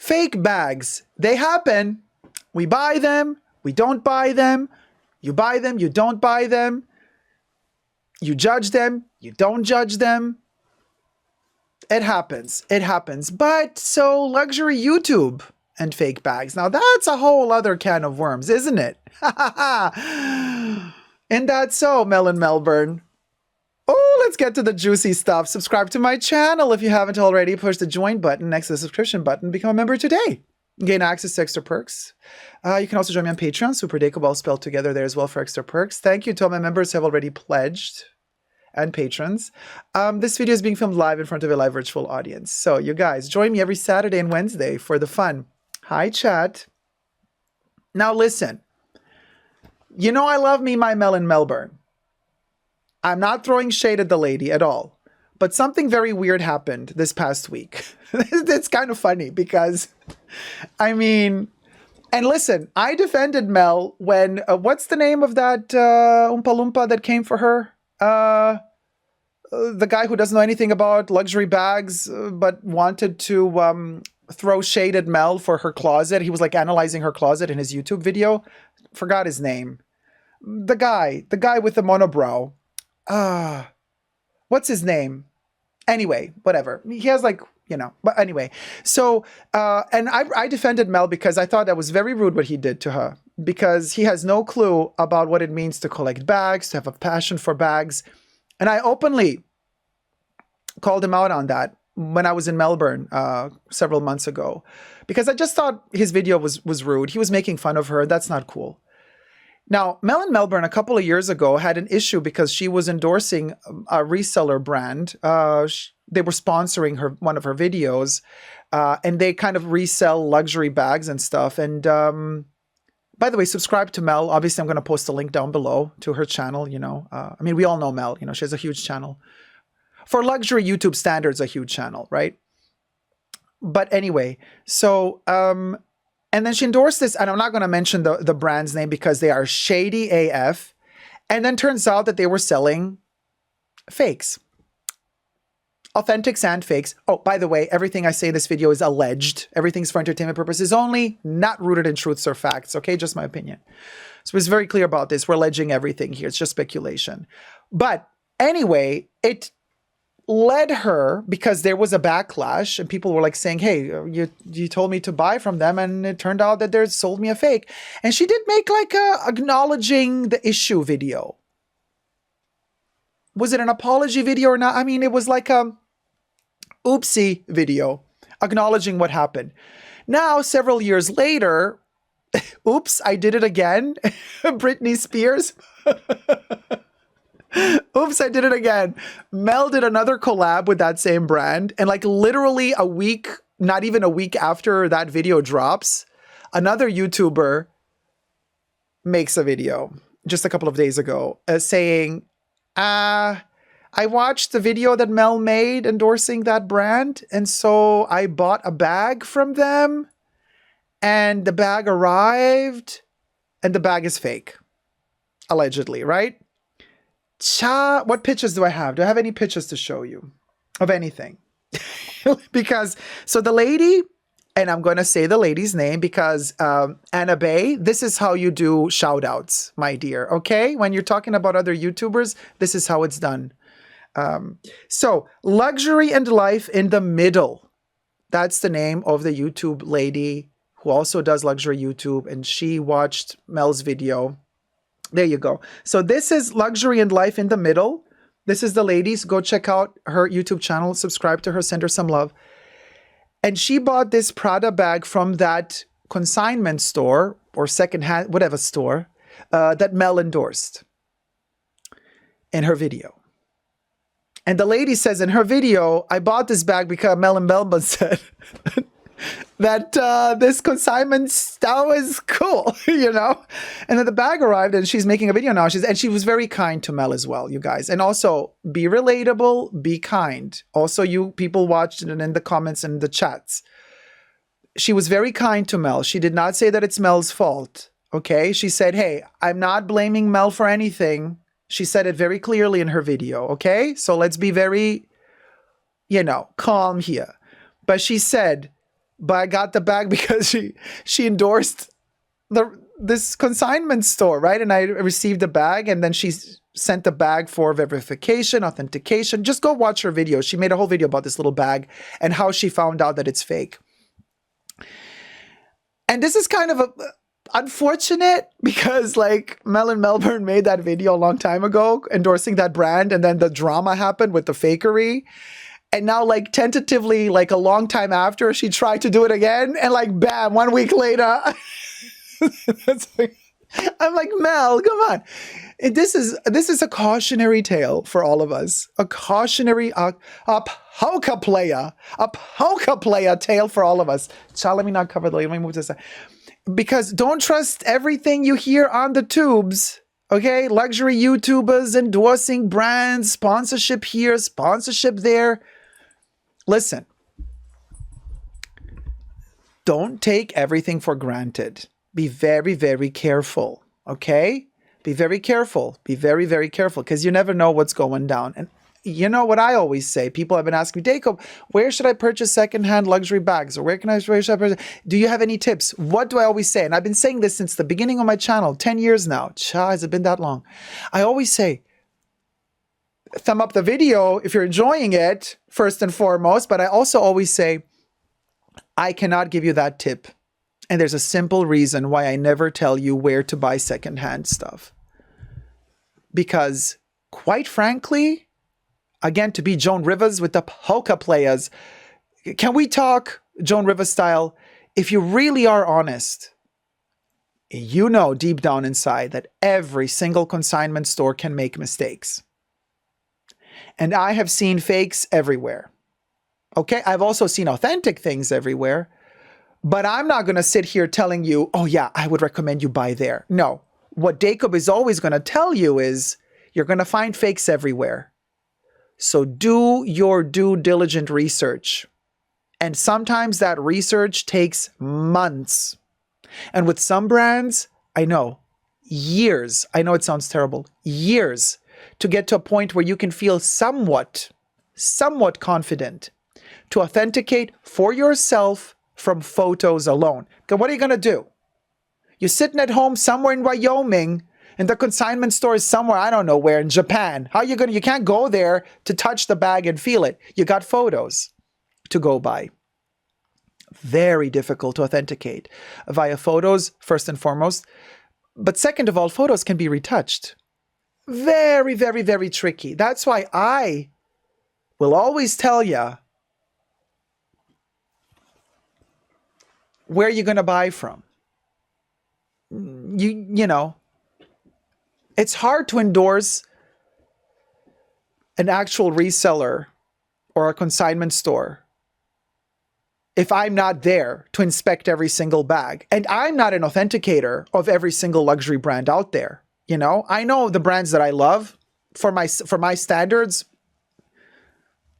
Fake bags, they happen. We buy them, we don't buy them. You buy them, you don't buy them. You judge them, you don't judge them. It happens, it happens. But so luxury YouTube and fake bags. Now that's a whole other can of worms, isn't it? And that's so, Mel in Melbourne. Oh, let's get to the juicy stuff. Subscribe to my channel if you haven't already. Push the join button next to the subscription button. Become a member today. Gain access to extra perks. You can also join me on Patreon, superdacob, all spelled together there as well for extra perks. Thank you to all my members who have already pledged and patrons. This video is being filmed live in front of a live virtual audience. So you guys, join me every Saturday and Wednesday for the fun. Hi, chat. Now listen. You know I love me my Mel in Melbourne. I'm not throwing shade at the lady at all. But something very weird happened this past week. It's kind of funny because, I mean, and listen, I defended Mel when, what's the name of that Oompa Loompa that came for her? The guy who doesn't know anything about luxury bags, but wanted to throw shade at Mel for her closet. He was like analyzing her closet in his YouTube video. Forgot his name. The guy with the monobrow. What's his name? Anyway, whatever. He has like, you know, but anyway. So, and I defended Mel because I thought that was very rude what he did to her. Because he has no clue about what it means to collect bags, to have a passion for bags. And I openly called him out on that when I was in Melbourne several months ago. Because I just thought his video was rude. He was making fun of her. That's not cool. Now, Mel in Melbourne a couple of years ago had an issue because she was endorsing a reseller brand. They were sponsoring one of her videos, and they kind of resell luxury bags and stuff. And by the way, subscribe to Mel. Obviously, I'm going to post a link down below to her channel. You know, I mean, we all know Mel. You know, she has a huge channel. For luxury YouTube standards, a huge channel, right? But anyway, so and then she endorsed this, and I'm not going to mention the brand's name because they are shady AF. And then turns out that they were selling fakes. Authentics and fakes. Oh, by the way, everything I say in this video is alleged. Everything's for entertainment purposes only, not rooted in truths or facts, okay? Just my opinion. So it's very clear about this. We're alleging everything here. It's just speculation. But anyway, it led her, because there was a backlash and people were like saying, hey, you told me to buy from them, and it turned out that they sold me a fake. And she did make like a acknowledging the issue video. Was it an apology video or not? I mean, it was like a oopsie video acknowledging what happened. Now, several years later, oops, I did it again. Britney Spears. Oops, I did it again. Mel did another collab with that same brand. And like literally a week, not even a week after that video drops, another YouTuber makes a video just a couple of days ago saying, I watched the video that Mel made endorsing that brand. And so I bought a bag from them, and the bag arrived and the bag is fake. Allegedly, right? What pictures do I have? Do I have any pictures to show you of anything? Because, so the lady, and I'm going to say the lady's name because Anna Bay, this is how you do shout outs, my dear. Okay. When you're talking about other YouTubers, this is how it's done. So Luxury and Life in the Middle. That's the name of the YouTube lady who also does luxury YouTube. And she watched Mel's video. There you go. So this is Luxury and Life in the Middle. This is the ladies. Go check out her YouTube channel. Subscribe to her. Send her some love. And she bought this Prada bag from that consignment store or secondhand, whatever store, that Mel endorsed in her video. And the lady says in her video, I bought this bag because Mel in Melbourne said that this consignment style is cool, you know? And then the bag arrived and she's making a video now. And she was very kind to Mel as well, you guys. And also, be relatable, be kind. Also, you people watched it in the comments and the chats. She was very kind to Mel. She did not say that it's Mel's fault, okay? She said, hey, I'm not blaming Mel for anything. She said it very clearly in her video, okay? So let's be very, you know, calm here. But she said, but I got the bag because she endorsed this consignment store, right? And I received the bag, and then she sent the bag for verification, authentication. Just go watch her video. She made a whole video about this little bag and how she found out that it's fake. And this is kind of unfortunate because like Mel in Melbourne made that video a long time ago endorsing that brand, and then the drama happened with the fakery. And now, like, tentatively, like a long time after, she tried to do it again, and like, bam, 1 week later. I'm like, Mel, come on. This is a cautionary tale for all of us. A cautionary, a polka player tale for all of us. Child, let me not cover the, let me move this. Because don't trust everything you hear on the tubes. Okay, luxury YouTubers endorsing brands, sponsorship here, sponsorship there. Listen, don't take everything for granted. Be very, very careful, okay? Be very careful. Be very, very careful, because you never know what's going down. And you know what I always say? People have been asking me, Dacob, where should I purchase secondhand luxury bags? Or where should I purchase? Do you have any tips? What do I always say? And I've been saying this since the beginning of my channel, 10 years now. Has it been that long? I always say, thumb up the video if you're enjoying it, first and foremost. But I also always say, I cannot give you that tip. And there's a simple reason why I never tell you where to buy secondhand stuff. Because, quite frankly, again, to be Joan Rivers with the polka players, can we talk Joan Rivers style? If you really are honest, you know deep down inside that every single consignment store can make mistakes. And I have seen fakes everywhere. Okay, I've also seen authentic things everywhere. But I'm not going to sit here telling you, oh yeah, I would recommend you buy there. No, what Dacob is always going to tell you is you're going to find fakes everywhere. So do your due diligent research. And sometimes that research takes months. And with some brands, I know, years. I know it sounds terrible. Years to get to a point where you can feel somewhat confident to authenticate for yourself from photos alone. Because what are you going to do? You're sitting at home somewhere in Wyoming, and the consignment store is somewhere, I don't know where, in Japan. How are you going to, you can't go there to touch the bag and feel it. You got photos to go by. Very difficult to authenticate via photos, first and foremost. But second of all, photos can be retouched. Very, very, very tricky. That's why I will always tell you where you're going to buy from. You know, it's hard to endorse an actual reseller or a consignment store if I'm not there to inspect every single bag. And I'm not an authenticator of every single luxury brand out there. You know, I know the brands that I love for my standards.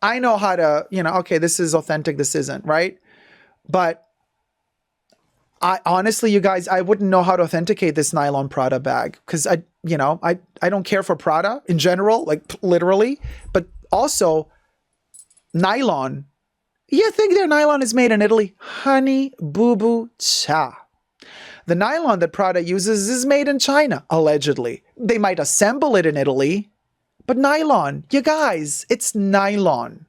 I know how to, you know, okay, this is authentic, this isn't, right? But I honestly, you guys, I wouldn't know how to authenticate this nylon Prada bag because I don't care for Prada in general, like literally, but also nylon. You think their nylon is made in Italy? Honey, boo-boo, cha. The nylon that Prada uses is made in China, allegedly. They might assemble it in Italy, but nylon, you guys, it's nylon.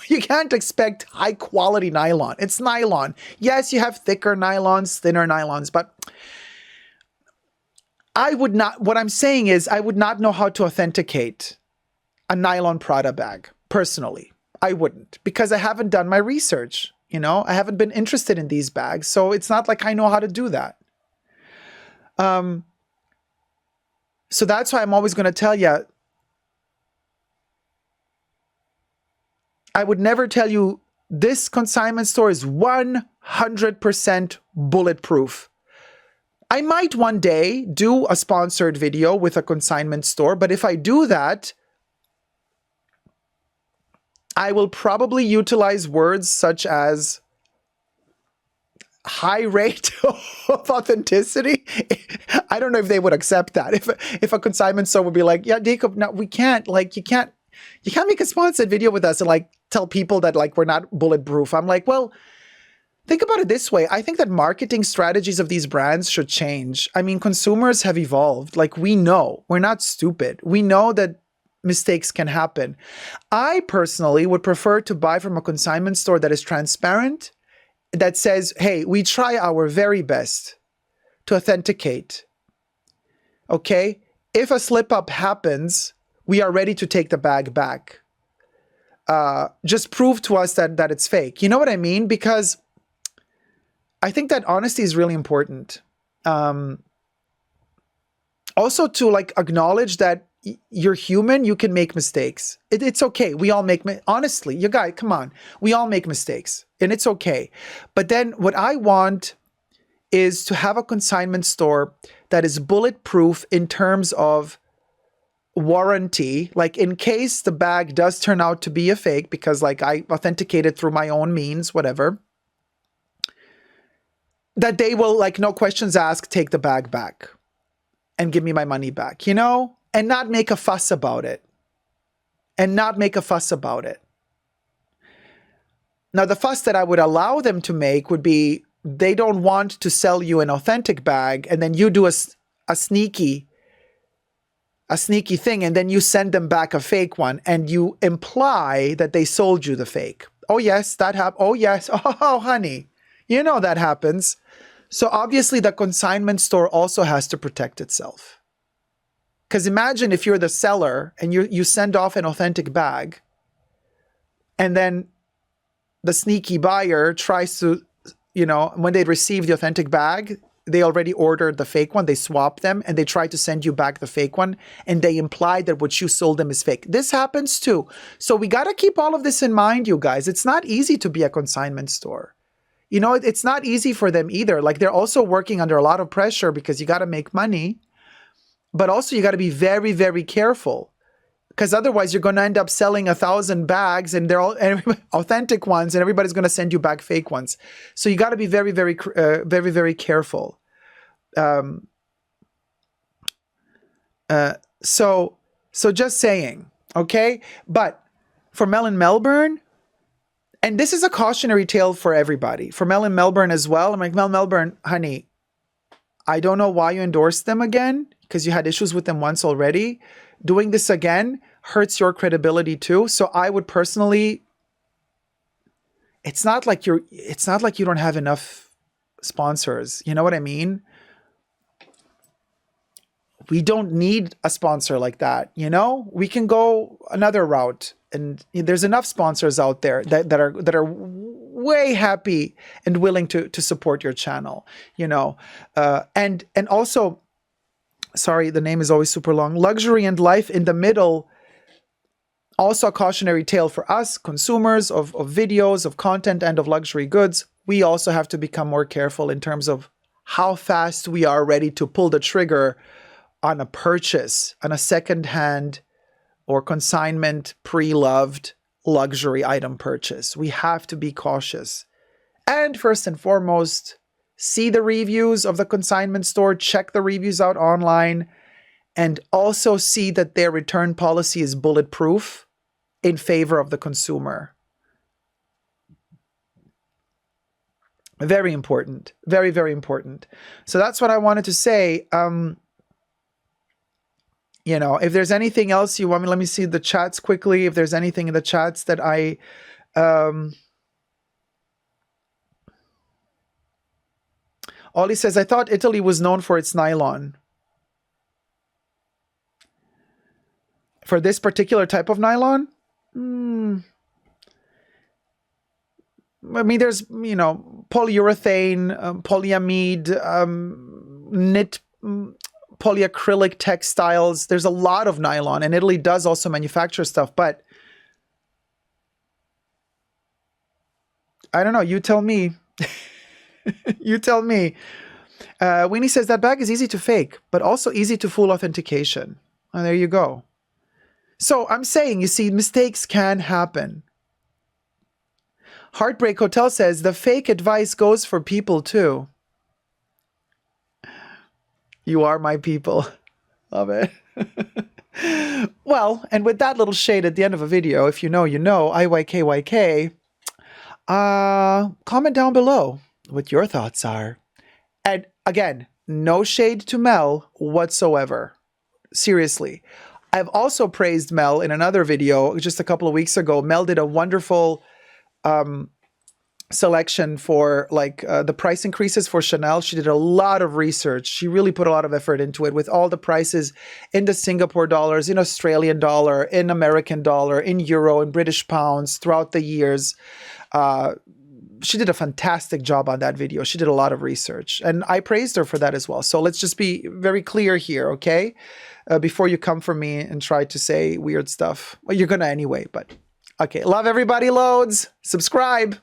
You can't expect high quality nylon. It's nylon. Yes, you have thicker nylons, thinner nylons, but I would not, what I'm saying is I would not know how to authenticate a nylon Prada bag, personally. I wouldn't, because I haven't done my research. You know, I haven't been interested in these bags, so it's not like I know how to do that. So that's why I'm always going to tell you, I would never tell you this consignment store is 100% bulletproof. I might one day do a sponsored video with a consignment store, but if I do that, I will probably utilize words such as high rate of authenticity. I don't know if they would accept that. If a consignment store would be like, yeah, Dacob, no, we can't, like, you can't make a sponsored video with us and like tell people that like we're not bulletproof. I'm like, well, think about it this way. I think that marketing strategies of these brands should change. I mean, consumers have evolved. Like, we know, we're not stupid. We know that mistakes can happen. I personally would prefer to buy from a consignment store that is transparent, that says, hey, we try our very best to authenticate. Okay? If a slip up happens, we are ready to take the bag back. Just prove to us that it's fake. You know what I mean? Because I think that honesty is really important. Also to like acknowledge that you're human, you can make mistakes. It's okay. We all make, honestly, you guys, come on. We all make mistakes and it's okay. But then what I want is to have a consignment store that is bulletproof in terms of warranty. Like, in case the bag does turn out to be a fake, because like I authenticated through my own means, whatever, that they will, like, no questions asked, take the bag back and give me my money back, you know, and not make a fuss about it. Now, the fuss that I would allow them to make would be, they don't want to sell you an authentic bag and then you do a sneaky thing and then you send them back a fake one and you imply that they sold you the fake. Oh yes, that happened. Oh yes. Oh honey, you know that happens. So obviously the consignment store also has to protect itself. Because imagine if you're the seller and you send off an authentic bag and then the sneaky buyer tries to, you know, when they receive the authentic bag, they already ordered the fake one, they swap them, and they try to send you back the fake one, and they imply that what you sold them is fake. This happens too. So we got to keep all of this in mind, you guys. It's not easy to be a consignment store. You know, it's not easy for them either. Like, they're also working under a lot of pressure because you got to make money, but also you got to be very, very careful. Because otherwise you're going to end up selling 1,000 bags and they're all authentic ones and everybody's going to send you back fake ones. So you got to be very, very, very careful. So just saying, okay? But for Mel in Melbourne, and this is a cautionary tale for everybody, for Mel in Melbourne as well. I'm like, Melbourne, honey, I don't know why you endorsed them again, because you had issues with them once already. Doing this again hurts your credibility too. So I would personally, it's not like you don't have enough sponsors. You know what I mean? We don't need a sponsor like that. You know, we can go another route, and there's enough sponsors out there that are way happy and willing to support your channel, you know, and also, sorry, the name is always super long. Luxury and life in the middle. Also a cautionary tale for us, consumers of videos, of content, and of luxury goods. We also have to become more careful in terms of how fast we are ready to pull the trigger on a purchase, on a secondhand or consignment pre-loved luxury item purchase. We have to be cautious. And first and foremost, see the reviews of the consignment store, check the reviews out online, and also see that their return policy is bulletproof in favor of the consumer. Very important. Very, very important. So that's what I wanted to say. You know, if there's anything else you want me, let me see the chats quickly. If there's anything in the chats that I... Ollie says, I thought Italy was known for its nylon. For this particular type of nylon? I mean, there's, you know, polyurethane, polyamide, knit, polyacrylic textiles. There's a lot of nylon, and Italy does also manufacture stuff, but I don't know. You tell me. You tell me. Winnie says that bag is easy to fake, but also easy to fool authentication. Oh, there you go. So I'm saying, you see, mistakes can happen. Heartbreak Hotel says the fake advice goes for people too. You are my people. Love it. Well, and with that little shade at the end of a video, if you know, you know, IYKYK, Comment down below what your thoughts are. And again, no shade to Mel whatsoever. Seriously. I've also praised Mel in another video just a couple of weeks ago. Mel did a wonderful selection for like the price increases for Chanel. She did a lot of research. She really put a lot of effort into it with all the prices in the Singapore dollars, in Australian dollar, in American dollar, in euro, in British pounds throughout the years. She did a fantastic job on that video. She did a lot of research and I praised her for that as well. So let's just be very clear here, okay? Before you come for me and try to say weird stuff. Well, you're gonna anyway, but okay. Love everybody loads. Subscribe.